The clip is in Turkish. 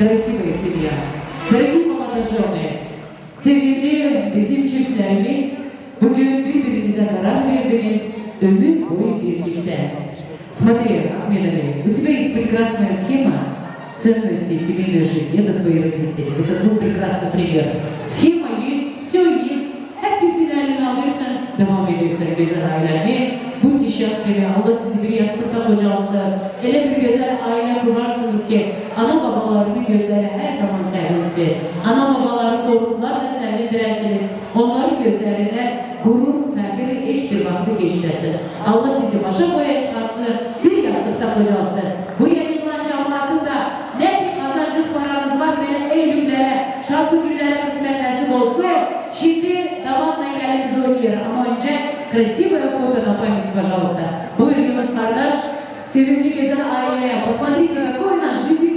красивая семья. Дорогие молодожены, sevgili bizim çiftlerimiz, bugün birbirimize karar verdiniz, ömür boyu birlikte. Смотри, Ахмед Али, у тебя есть прекрасная схема ценностей семейной жизни. Это твои родители. Это твой прекрасный пример. Схема есть, все есть. Hepsini eline alırsan, devam ediyorsun güzel aileni. Будьте счастливы, Allah sizi bir yastıkta kocalsın. Öyle bir güzel aile kurarsınız ki ana babaların gözleri her zaman sevinsin. Ana babaları torunlarla sevindiresiniz. Onların gözlerine gurur, fəxir, hiçbir vakti geçmesin. Allah sizi başa boya çıkartsın, bir yastıkta kocalsın. Bu yayınlan cemaatın da ne bir kazancı paranız var böyle Eylül'lere, şartlı günlere kısmet nasip olsun. Şimdi damatla gelip biz oynayalım ama önce красивое фото на память, пожалуйста. Buyurunuz kardeş, sevimli güzel aileye. Посмотрите, какой у нас живой